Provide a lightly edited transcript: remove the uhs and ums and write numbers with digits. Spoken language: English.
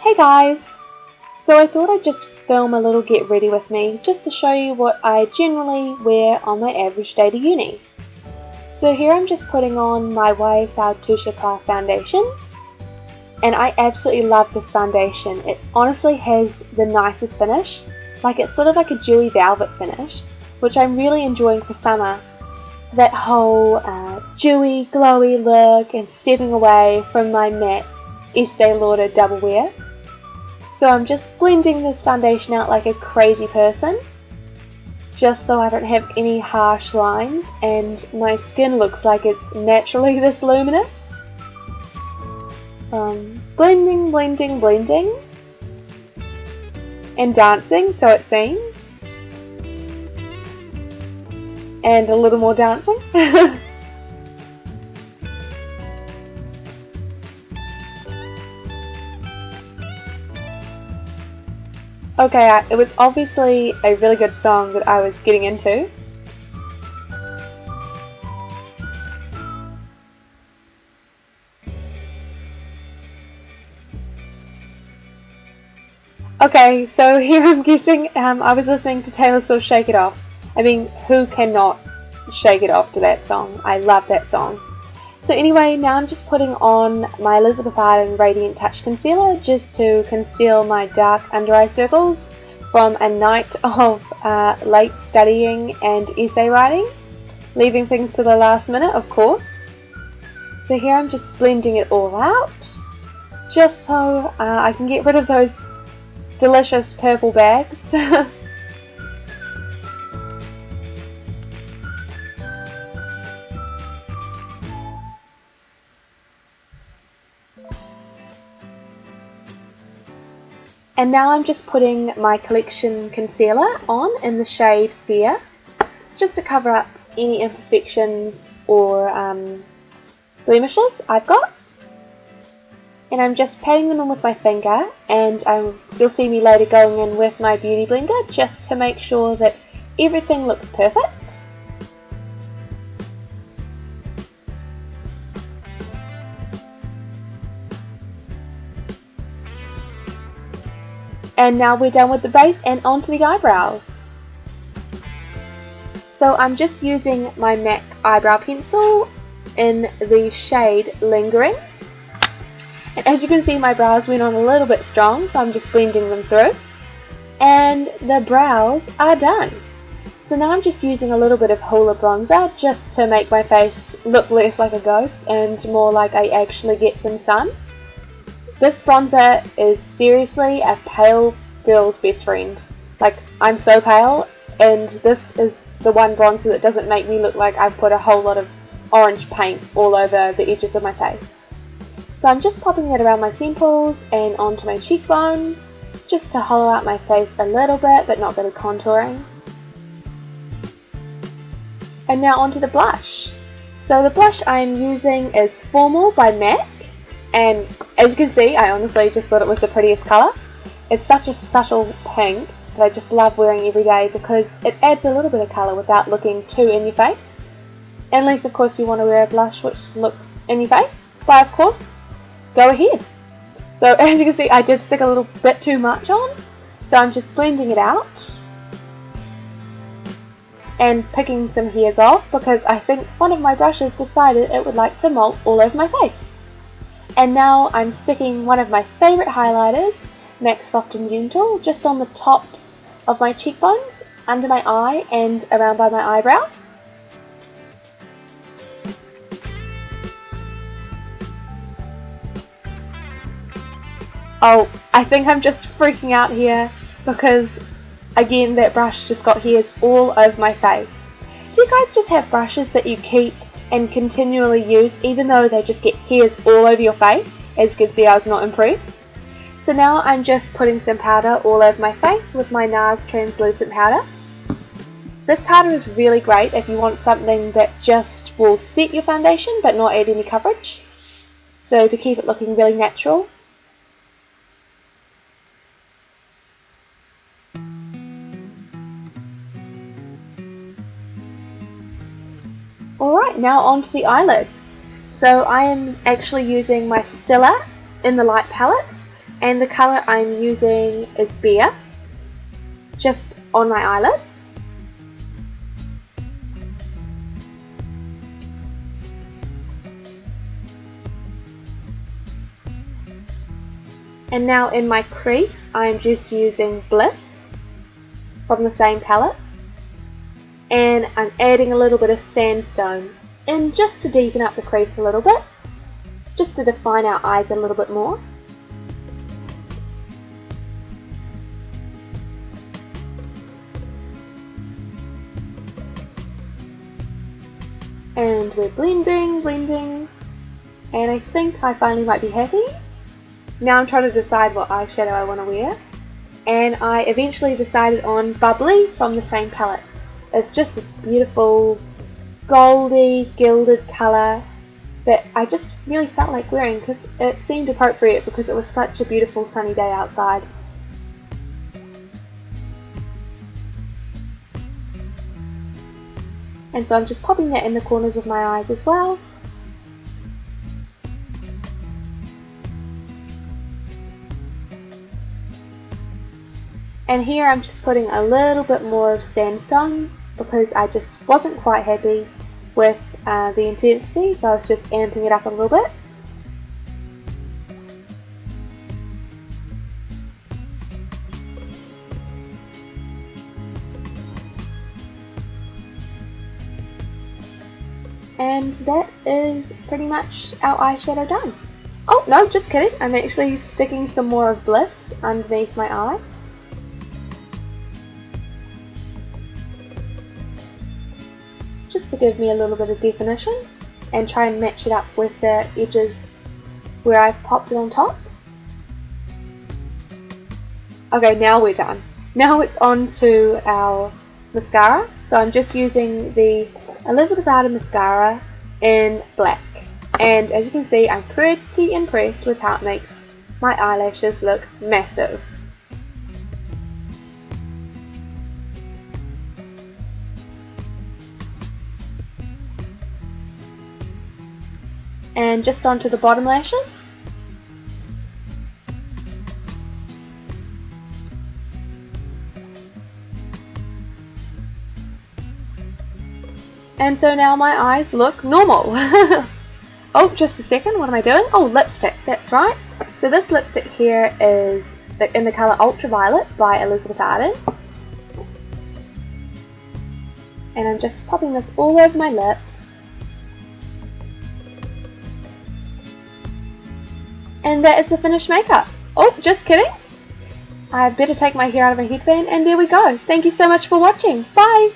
Hey guys! So I thought I'd just film a little get ready with me just to show you what I generally wear on my average day to uni. So here I'm just putting on my YSL Touche Eclat foundation, and I absolutely love this foundation. It honestly has the nicest finish, like it's sort of like a dewy velvet finish, which I'm really enjoying for summer. That whole dewy, glowy look and stepping away from my matte Estee Lauder double wear. So I'm just blending this foundation out like a crazy person, just so I don't have any harsh lines and my skin looks like it's naturally this luminous. Blending, blending, blending, and dancing, so it seems. And a little more dancing. Okay, it was obviously a really good song that I was getting into. Okay, so here I'm guessing I was listening to Taylor Swift's Shake It Off. I mean, who cannot shake it off to that song? I love that song. So anyway, now I'm just putting on my Elizabeth Arden Radiant Touch Concealer just to conceal my dark under eye circles from a night of late studying and essay writing, leaving things to the last minute, of course. So here I'm just blending it all out, just so I can get rid of those delicious purple bags. And now I'm just putting my collection concealer on in the shade Fair, just to cover up any imperfections or blemishes I've got. And I'm just patting them in with my finger, and you'll see me later going in with my beauty blender just to make sure that everything looks perfect. And now we're done with the base and onto the eyebrows. So I'm just using my MAC eyebrow pencil in the shade Lingering. And as you can see, my brows went on a little bit strong, so I'm just blending them through. And the brows are done. So now I'm just using a little bit of Hoola bronzer just to make my face look less like a ghost and more like I actually get some sun. This bronzer is seriously a pale girl's best friend. Like, I'm so pale, and this is the one bronzer that doesn't make me look like I've put a whole lot of orange paint all over the edges of my face. So I'm just popping it around my temples and onto my cheekbones, just to hollow out my face a little bit, but not really contouring. And now onto the blush. So the blush I'm using is Formal by MAC. And as you can see, I honestly just thought it was the prettiest colour. It's such a subtle pink that I just love wearing every day because it adds a little bit of colour without looking too in your face. Unless of course you want to wear a blush which looks in your face, but of course, go ahead. So as you can see, I did stick a little bit too much on, so I'm just blending it out and picking some hairs off because I think one of my brushes decided it would like to molt all over my face. And now I'm sticking one of my favourite highlighters, MAC Soft and Gentle, just on the tops of my cheekbones, under my eye and around by my eyebrow. Oh, I think I'm just freaking out here because, again, that brush just got hairs all over my face. Do you guys just have brushes that you keep and continually use even though they just get hairs all over your face? As you can see, I was not impressed. So now I'm just putting some powder all over my face with my Nars translucent powder. This powder is really great if you want something that just will set your foundation but not add any coverage. So to keep it looking really natural. Alright, now onto the eyelids. So I am actually using my Stila in the light palette, And the colour I'm using is Beer, just on my eyelids. And now in my crease, I'm just using Bliss from the same palette. And I'm adding a little bit of Sandstone in just to deepen up the crease a little bit, just to define our eyes a little bit more. And we're blending, and I think I finally might be happy. Now I'm trying to decide what eyeshadow I want to wear, and I eventually decided on Bubbly from the same palette. It's just this beautiful goldy gilded colour that I just really felt like wearing because it seemed appropriate because it was such a beautiful sunny day outside. And so I'm just popping that in the corners of my eyes as well. And here I'm just putting a little bit more of Sandstone because I just wasn't quite happy with the intensity, so I was just amping it up a little bit. And that is pretty much our eyeshadow done. Oh no, just kidding, I'm actually sticking some more of Bliss underneath my eye. Just to give me a little bit of definition and try and match it up with the edges where I've popped it on top. Okay, now we're done. Now it's on to our mascara. So I'm just using the Elizabeth Arden mascara in black. And as you can see, I'm pretty impressed with how it makes my eyelashes look massive. And just onto the bottom lashes. And so now my eyes look normal. Oh, just a second, what am I doing? Oh, lipstick, that's right. So this lipstick here is in the colour Ultraviolet by Elizabeth Arden. And I'm just popping this all over my lips. And that is the finished makeup. Oh, just kidding. I better take my hair out of my headband, and there we go. Thank you so much for watching. Bye!